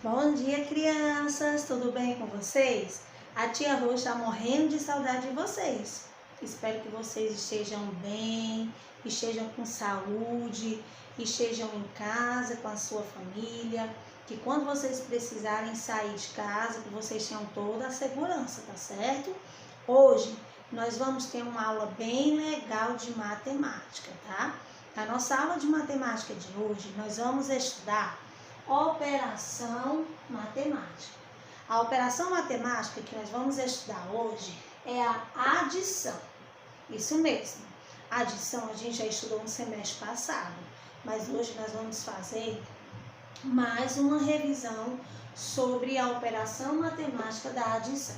Bom dia, crianças! Tudo bem com vocês? A tia Rô está morrendo de saudade de vocês. Espero que vocês estejam bem, estejam com saúde, estejam em casa com a sua família, que quando vocês precisarem sair de casa, que vocês tenham toda a segurança, tá certo? Hoje nós vamos ter uma aula bem legal de matemática, tá? Na nossa aula de matemática de hoje, nós vamos estudar operação matemática. A operação matemática que nós vamos estudar hoje é a adição. Isso mesmo. A adição a gente já estudou no semestre passado, mas hoje nós vamos fazer mais uma revisão sobre a operação matemática da adição.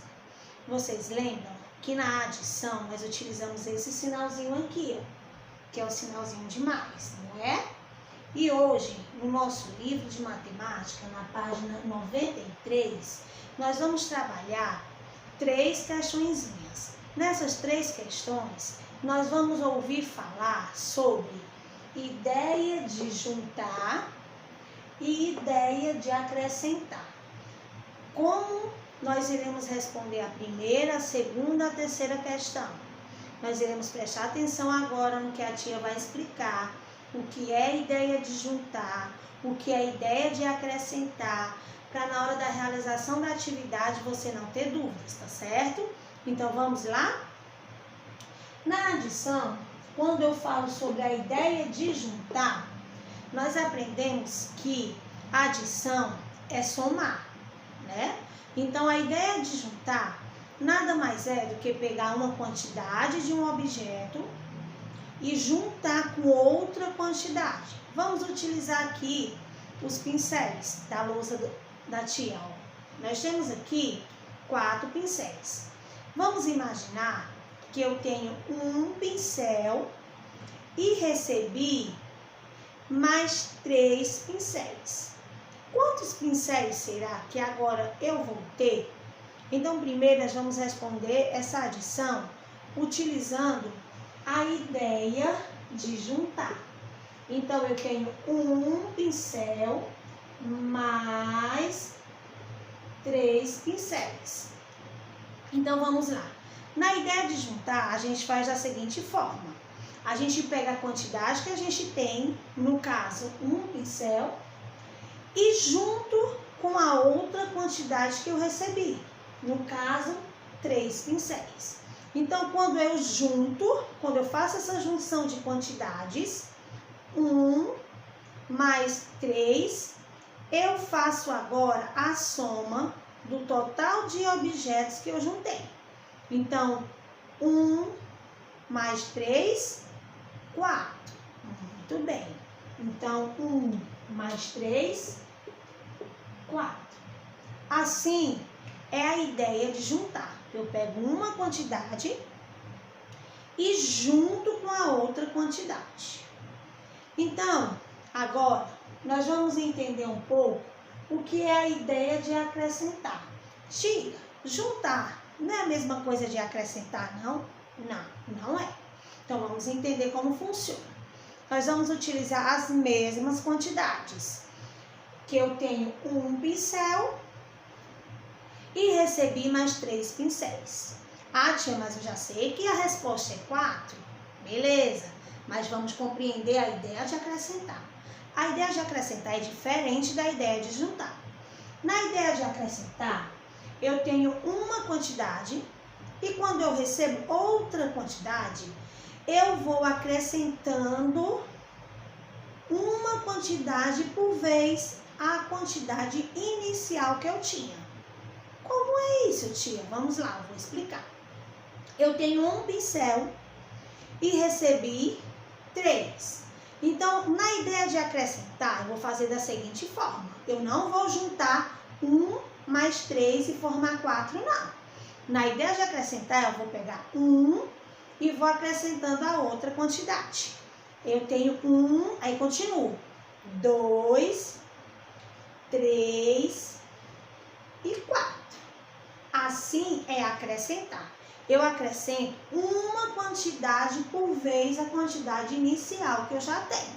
Vocês lembram que na adição nós utilizamos esse sinalzinho aqui, ó, que é o sinalzinho de mais, não é? E hoje, no nosso livro de matemática, na página 93, nós vamos trabalhar 3 questõezinhas. Nessas 3 questões, nós vamos ouvir falar sobre ideia de juntar e ideia de acrescentar. Como nós iremos responder a primeira, a segunda, a terceira questão? Nós iremos prestar atenção agora no que a tia vai explicar. O que é a ideia de juntar, o que é a ideia de acrescentar, para na hora da realização da atividade você não ter dúvidas, tá certo? Então vamos lá? Na adição, quando eu falo sobre a ideia de juntar, nós aprendemos que a adição é somar, né? Então a ideia de juntar nada mais é do que pegar uma quantidade de um objeto e juntar com outra quantidade. Vamos utilizar aqui os pincéis da lousa da tia. Nós temos aqui 4 pincéis. Vamos imaginar que eu tenho um pincel e recebi mais 3 pincéis. Quantos pincéis será que agora eu vou ter? Então, primeiro nós vamos responder essa adição utilizando a ideia de juntar. Então, eu tenho um pincel mais 3 pincéis. Então, vamos lá. Na ideia de juntar, a gente faz da seguinte forma. A gente pega a quantidade que a gente tem, no caso, um pincel, e junto com a outra quantidade que eu recebi, no caso, 3 pincéis. Então, quando eu faço essa junção de quantidades, 1 mais 3, eu faço agora a soma do total de objetos que eu juntei. Então, 1 mais 3, 4. Muito bem. Então, 1 mais 3, 4. Assim, é a ideia de juntar. Eu pego uma quantidade e junto com a outra quantidade. Então, agora, nós vamos entender um pouco o que é a ideia de acrescentar. Tia, juntar não é a mesma coisa de acrescentar, não? Não é. Então, vamos entender como funciona. Nós vamos utilizar as mesmas quantidades. Que eu tenho um pincel e recebi mais 3 pincéis. Ah, tia, mas eu já sei que a resposta é 4. Beleza, mas vamos compreender a ideia de acrescentar. A ideia de acrescentar é diferente da ideia de juntar. Na ideia de acrescentar, eu tenho uma quantidade e quando eu recebo outra quantidade, eu vou acrescentando uma quantidade por vez à quantidade inicial que eu tinha. Como é isso, tia? Vamos lá, eu vou explicar. Eu tenho um pincel e recebi 3. Então, na ideia de acrescentar, eu vou fazer da seguinte forma. Eu não vou juntar 1 mais 3 e formar 4, não. Na ideia de acrescentar, eu vou pegar 1 e vou acrescentando a outra quantidade. Eu tenho 1, aí continuo. 2, 3 e 4. Assim é acrescentar. Eu acrescento uma quantidade por vez a quantidade inicial que eu já tenho,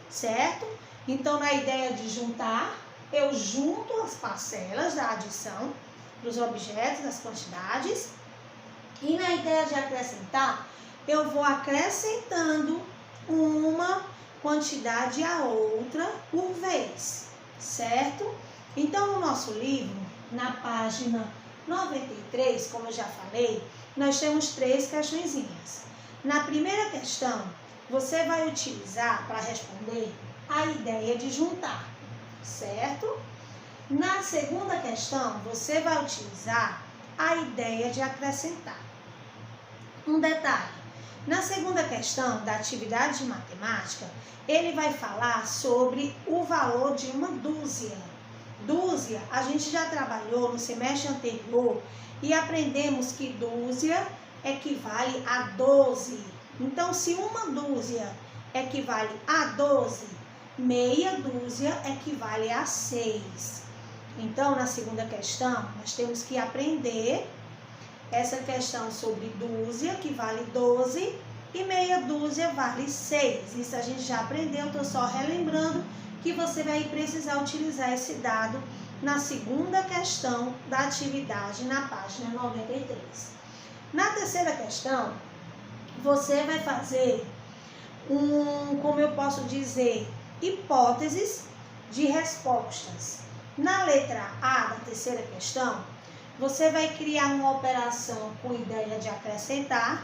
certo? Então, na ideia de juntar, eu junto as parcelas da adição dos objetos, das quantidades, e na ideia de acrescentar, eu vou acrescentando uma quantidade a outra por vez, certo? Então, no nosso livro, na página 93, como eu já falei, nós temos 3 questõezinhas. Na primeira questão, você vai utilizar para responder a ideia de juntar, certo? Na segunda questão, você vai utilizar a ideia de acrescentar. Um detalhe, na segunda questão da atividade de matemática, ele vai falar sobre o valor de uma dúzia. Dúzia, a gente já trabalhou no semestre anterior e aprendemos que dúzia equivale a 12. Então, se uma dúzia equivale a 12, meia dúzia equivale a 6. Então, na segunda questão, nós temos que aprender essa questão sobre dúzia, que vale 12, e meia dúzia vale 6. Isso a gente já aprendeu, estou só relembrando que você vai precisar utilizar esse dado na segunda questão da atividade na página 93. Na terceira questão, você vai fazer como eu posso dizer, hipóteses de respostas. Na letra A da terceira questão, você vai criar uma operação com ideia de acrescentar,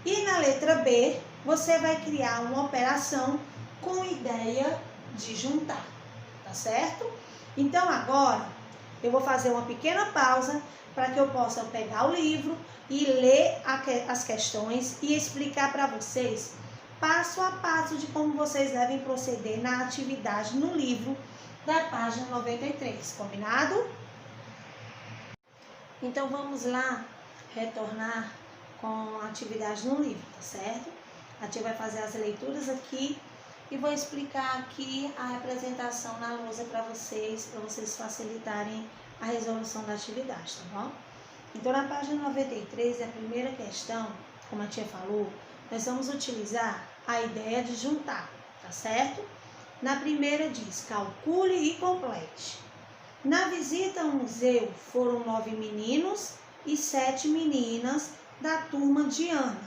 e na letra B, você vai criar uma operação com ideia de juntar, tá certo? Então agora, eu vou fazer uma pequena pausa para que eu possa pegar o livro e ler as questões e explicar para vocês passo a passo de como vocês devem proceder na atividade no livro da página 93, combinado? Então vamos lá retornar com a atividade no livro, tá certo? A tia vai fazer as leituras aqui e vou explicar aqui a representação na lousa para vocês facilitarem a resolução da atividade, tá bom? Então na página 93, a primeira questão, como a tia falou, nós vamos utilizar a ideia de juntar, tá certo? Na primeira diz, calcule e complete. Na visita ao museu foram 9 meninos e 7 meninas da turma de Ana.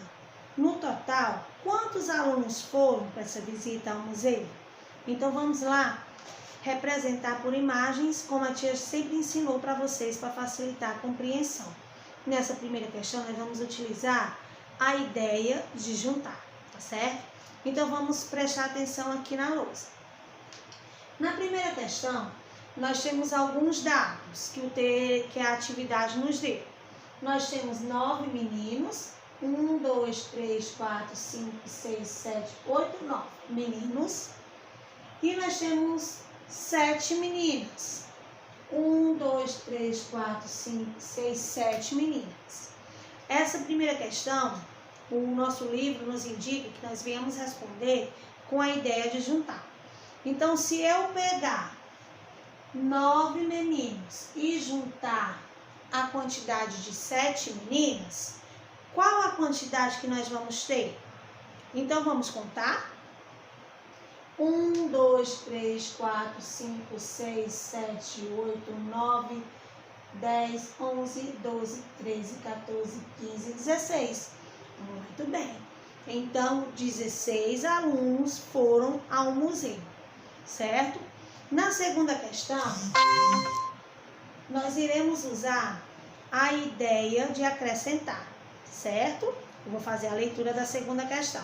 No total, quantos alunos foram para essa visita ao museu? Então vamos lá representar por imagens, como a tia sempre ensinou para vocês, para facilitar a compreensão. Nessa primeira questão, nós vamos utilizar a ideia de juntar, tá certo? Então vamos prestar atenção aqui na lousa. Na primeira questão, nós temos alguns dados que a atividade nos deu. Nós temos 9 meninos, 1, 2, 3, 4, 5, 6, 7, 8, 9 meninos. E nós temos 7 meninas, 1, 2, 3, 4, 5, 6, 7 meninas. Essa primeira questão, o nosso livro nos indica que nós viemos responder com a ideia de juntar. Então, se eu pegar 9 meninos e juntar a quantidade de 7 meninas, qual a quantidade que nós vamos ter? Então, vamos contar? 1, 2, 3, 4, 5, 6, 7, 8, 9, 10, 11, 12, 13, 14, 15, 16. Muito bem. Então, 16 alunos foram ao museu, certo? Na segunda questão, nós iremos usar a ideia de acrescentar, certo? Eu vou fazer a leitura da segunda questão.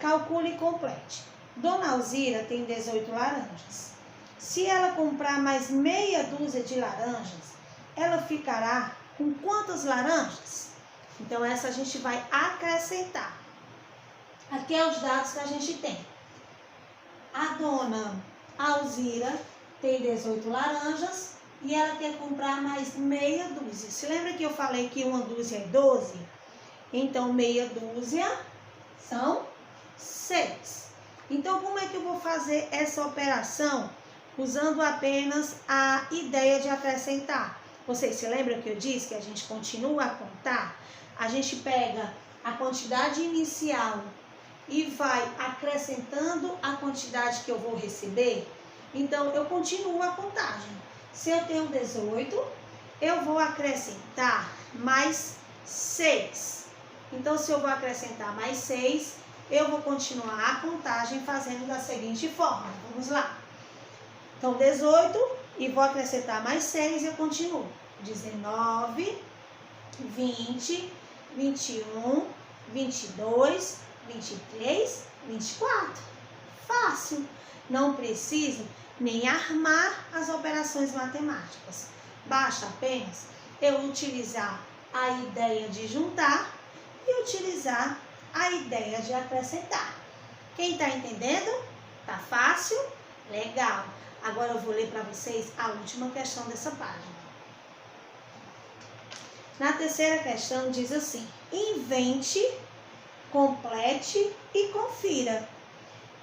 Calcule e complete. Dona Alzira tem 18 laranjas. Se ela comprar mais meia dúzia de laranjas, ela ficará com quantas laranjas? Então, essa a gente vai acrescentar. Aqui é os dados que a gente tem. A dona Alzira tem 18 laranjas e ela quer comprar mais meia dúzia. Se lembra que eu falei que uma dúzia é 12? Então, meia dúzia são 6. Então, como é que eu vou fazer essa operação usando apenas a ideia de acrescentar? Vocês se lembram que eu disse que a gente continua a contar? A gente pega a quantidade inicial e vai acrescentando a quantidade que eu vou receber. Então, eu continuo a contagem. Se eu tenho 18, eu vou acrescentar mais 6. Então, se eu vou acrescentar mais 6, eu vou continuar a contagem fazendo da seguinte forma. Vamos lá. Então, 18 e vou acrescentar mais 6 e eu continuo. 19, 20, 21, 22, 23, 24. Fácil. Não preciso nem armar as operações matemáticas. Basta apenas eu utilizar a ideia de juntar e utilizar a ideia de acrescentar. Quem está entendendo? Tá fácil? Legal. Agora eu vou ler para vocês a última questão dessa página. Na terceira questão diz assim: invente, complete e confira.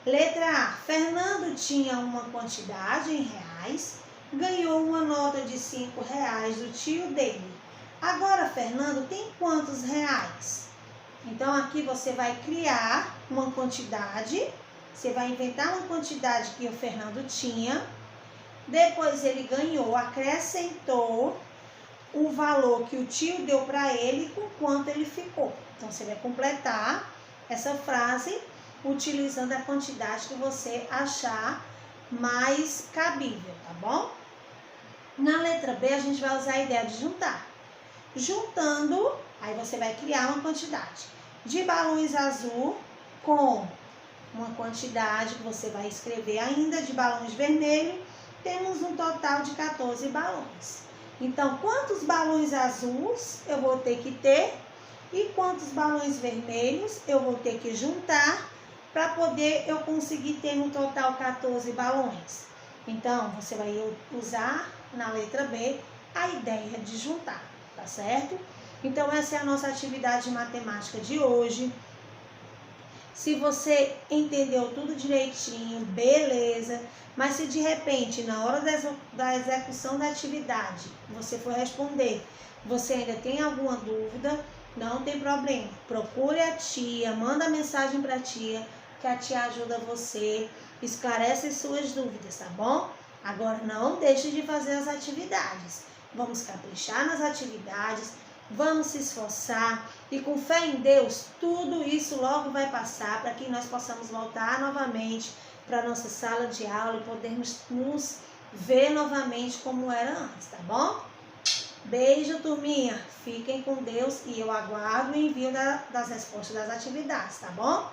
Letra A. Fernando tinha uma quantidade em reais, ganhou uma nota de R$5 do tio dele. Agora, Fernando tem quantos reais? Então, aqui você vai criar uma quantidade, você vai inventar uma quantidade que o Fernando tinha, depois ele ganhou, acrescentou o valor que o tio deu para ele com quanto ele ficou. Então, você vai completar essa frase utilizando a quantidade que você achar mais cabível, tá bom? Na letra B, a gente vai usar a ideia de juntar. Juntando, aí você vai criar uma quantidade de balões azul com uma quantidade que você vai escrever ainda de balões vermelhos. Temos um total de 14 balões. Então, quantos balões azuis eu vou ter que ter e quantos balões vermelhos eu vou ter que juntar para poder eu conseguir ter no total 14 balões. Então, você vai usar na letra B a ideia de juntar, tá certo? Então, essa é a nossa atividade matemática de hoje. Se você entendeu tudo direitinho, beleza. Mas se de repente, na hora da execução da atividade, você for responder, você ainda tem alguma dúvida, não tem problema. Procure a tia, manda mensagem para a tia, que a tia ajuda você, esclarece as suas dúvidas, tá bom? Agora não deixe de fazer as atividades. Vamos caprichar nas atividades, vamos se esforçar e com fé em Deus, tudo isso logo vai passar para que nós possamos voltar novamente para a nossa sala de aula e podermos nos ver novamente como era antes, tá bom? Beijo, turminha. Fiquem com Deus e eu aguardo o envio das respostas das atividades, tá bom?